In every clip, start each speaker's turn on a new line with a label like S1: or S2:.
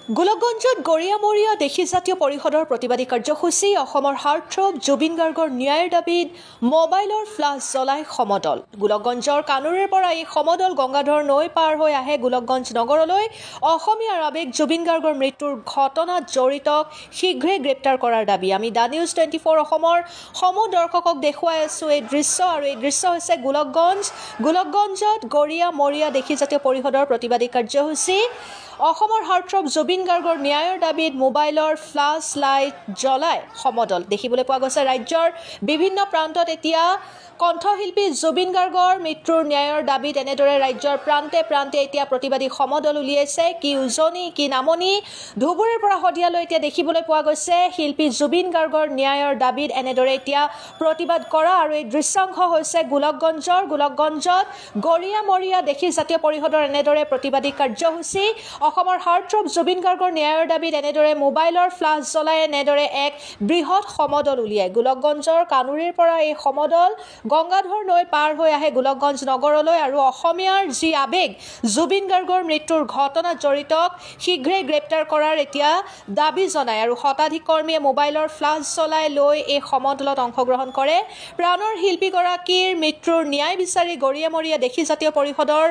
S1: গোলকগঞ্জত গৰিয়ামৰীয়া দেশী জাতীয় পৰিষদৰ প্ৰতিবাদী কাৰ্যসূচী অসমৰ হাৰ্টথ্ৰব জুবিন গাৰ্গৰ ন্যায়ৰ দাবীত মোবাইলৰ ফ্লাছ জ্বলাই সমদল। গোলকগঞ্জৰ কানুৰেৰ পৰা এই সমদল গংগাধৰ নৈ পাৰ হৈ আহে গোলকগঞ্জ নগৰলৈ। অসমীয়াৰ আৱেগ জুবিন গাৰ্গৰ মৃত্যুৰ ঘটনাত জড়িতক শীঘ্ৰে গ্ৰেপ্তাৰ কৰাৰ দাবী। আমি দা নিউজ 24 অসমৰ সমূহ দৰ্শকক দেখুৱাই আছো এই দৃশ্য, আৰু এই দৃশ্য হৈছে গোলকগঞ্জত গৰিয়ামৰীয়া দেশী জাতীয় পৰিষদৰ প্ৰতিবাদী কাৰ্যসূচী অসমৰ হাৰ্টথ্ৰব জুবিন গাৰ্গৰ ন্যায়ৰ দাবীত মোবাইলৰ ফ্লাছ লাইট জ্বলাই সমদল দেখিবলৈ পোৱা গৈছে। ৰাজ্যৰ বিভিন্ন প্ৰান্তত এতিয়া কণ্ঠশিল্পী জুবিন গাৰ্গৰ মৃত্যুৰ ন্যায়ৰ দাবীত এনেদৰে ৰাজ্যৰ প্ৰান্তে প্ৰান্তে এতিয়া প্ৰতিবাদী সমদল উলিয়াইছে। কি উজনি কি নামনি ধুবুৰীৰ পৰা শদিয়ালৈ এতিয়া দেখিবলৈ পোৱা গৈছে শিল্পী জুবিন গাৰ্গৰ ন্যায়ৰ দাবীত এনেদৰে এতিয়া প্ৰতিবাদ কৰা। আৰু এই দৃশ্যাংশ হৈছে গোলকগঞ্জত গৰিয়ামৰীয়া দেশী জাতীয় পৰিষদৰ এনেদৰে প্ৰতিবাদী কাৰ্যসূচী অসমৰ হাৰ্টথ্ৰব জুবিন গাৰ্গৰ ন্যায়ৰ দাবীত এনেদৰে মোবাইলৰ ফ্লাছ জ্বলাই এনেদৰে এক বৃহৎ সমদল উলিয়ায়। গোলকগঞ্জৰ কানুৰীৰ পৰা এই সমদল গংগাধৰ নৈ পাৰ হৈ আহে গোলকগঞ্জ নগৰলৈ, আৰু অসমীয়াৰ যি আৱেগ জুবিন গাৰ্গৰ মৃত্যুৰ ঘটনাত জড়িতক শীঘ্ৰে গ্ৰেপ্তাৰ কৰাৰ এতিয়া দাবী জনায়। আৰু শতাধিক কৰ্মীয়ে মোবাইলৰ ফ্লাছ জ্বলাই লৈ এই সমদলত অংশগ্ৰহণ কৰে। প্ৰাণৰ শিল্পীগৰাকীৰ মৃত্যুৰ ন্যায় বিচাৰি গৰিয়ামৰীয়া দেশী জাতীয় পৰিষদৰ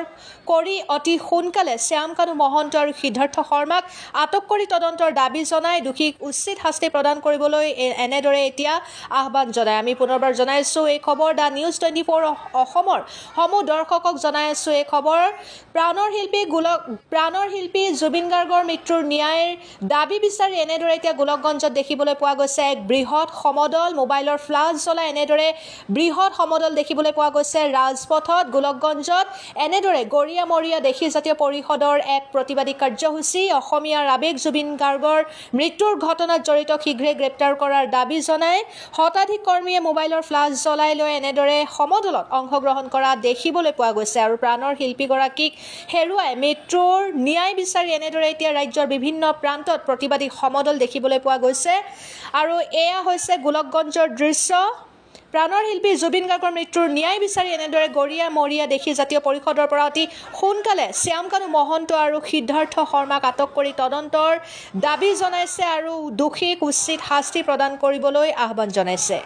S1: কৰি অতি সোনকালে শ্যামকানু মহন্ত আৰু সিদ্ধাৰ্থ শৰ্মাক আটক কৰি তদন্তৰ দাবী জনাই দোষীক উচিত শাস্তি প্ৰদান কৰিবলৈ এনেদৰে এতিয়া আহ্বান জনায়। আমি পুনৰবাৰ জনাইছো এই খবৰ দা নিউজ 24 অসমৰ সমূহ দৰ্শকক জনাই আছো এই খবৰ। প্ৰাণৰ শিল্পী জুবিন গাৰ্গৰ মৃত্যুৰ ন্যায়ৰ দাবী বিচাৰি এনেদৰে এতিয়া গোলকগঞ্জত দেখিবলৈ পোৱা গৈছে এক বৃহৎ সমদল মোবাইলৰ ফ্লাছ জ্বলাই এনেদৰে বৃহৎ সমদল দেখিবলৈ পোৱা গৈছে ৰাজপথত। গোলকগঞ্জত এনেদৰে গৰিয়ামৰীয়া দেশী জাতীয় পৰিষদৰ এক প্ৰতিবাদী কাৰ্যসূচী অসমীয়াৰ আৱেগ জুবিন গাৰ্গৰ মৃত্যুৰ ঘটনাত জড়িত শীঘ্ৰে গ্ৰেপ্তাৰ কৰাৰ দাবী জনাই শতাধিক কৰ্মীয়ে মোবাইলৰ ফ্লাছ জ্বলাই লৈ এনেদৰে সমদলত অংশগ্ৰহণ কৰা দেখিবলৈ পোৱা গৈছে। আৰু প্ৰাণৰ শিল্পীগৰাকীক হেৰুৱাই মৃত্যুৰ ন্যায় বিচাৰি এনেদৰে এতিয়া ৰাজ্যৰ বিভিন্ন প্ৰান্তত প্ৰতিবাদী সমদল দেখিবলৈ পোৱা গৈছে। আৰু এয়া হৈছে গোলকগঞ্জৰ দৃশ্য। প্ৰাণৰ শিল্পী জুবিন গাৰ্গৰ মৃত্যুৰ ন্যায় বিচাৰি এনেদৰে গৰিয়ামৰীয়া দেশী জাতীয় পৰিষদৰ পৰা অতি সোনকালে শ্যামকানু মহন্ত আৰু সিদ্ধাৰ্থ শৰ্মাক আটক কৰি তদন্তৰ দাবী জনাইছে আৰু দোষীক উচিত শাস্তি প্ৰদান কৰিবলৈ আহ্বান জনাইছে।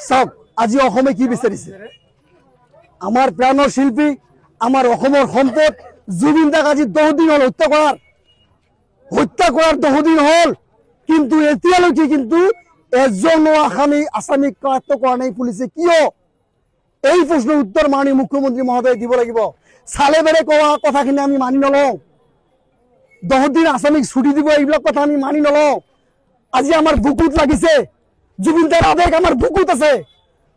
S2: চাওক, আজি অসমে কি বিচাৰিছে? আমাৰ প্ৰাণৰ শিল্পী, আমাৰ অসমৰ সম্পদ জুবিন দাক আজি 10 দিন হল হত্যা কৰাৰ 10 দিন হল, কিন্তু এতিয়ালৈকে কিন্তু এজনো আসামিক কাৰ্য কৰা নাই পুলিচে। কিয়? এই প্ৰশ্নৰ উত্তৰ মাননীয় মুখ্যমন্ত্ৰী মহোদয়ে দিব লাগিব। চালে বেৰে কোৱা কথাখিনি আমি মানি নলওঁ। 10 দিন আসামিক ছুটি দিব, এইবিলাক কথা আমি মানি নলওঁ। আজি আমাৰ বুকুত লাগিছে, জুবিন দাৰ আৱেগ আমাৰ বুকুত আছে।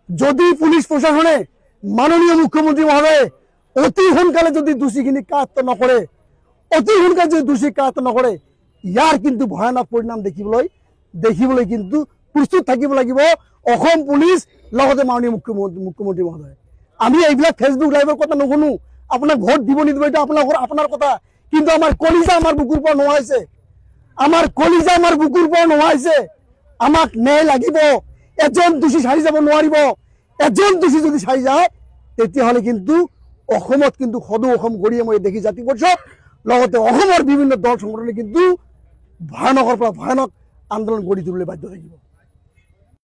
S2: যদি পুলিচ প্ৰশাসনে মাননীয় মুখ্যমন্ত্ৰী মহোদয়ে অতি সোনকালে যদি দোষীখিনিক কাৰ্য নকৰে, ইয়াৰ কিন্তু ভয়ানক পৰিণাম দেখিবলৈ কিন্তু প্ৰস্তুত থাকিব লাগিব অসম পুলিচ লগতে মাননীয় মুখ্যমন্ত্ৰী মহোদয়। আমি এইবিলাক ফেচবুক লাইভৰ কথা নুশুনো। আপোনাক ভোট দিব নিদিব এটা আপোনাৰ কথা, কিন্তু আমাৰ কলিজা আমাৰ বুকুৰ পৰা নোহাইছে। আমাক ন্যায় লাগিব। এজন দোষী সাৰি যাব নোৱাৰিব। এজন দোষী যদি সাৰি যায় তেতিয়াহ'লে কিন্তু অসমত কিন্তু সদৌ অসম গৰিয়ামৰীয়া দেশী জাতীয় পৰিষদ লগতে অসমৰ বিভিন্ন দল সংগঠনে কিন্তু ভয়ানকৰ পৰা ভয়ানক আন্দোলন গঢ়ি তুলিবলৈ বাধ্য থাকিব।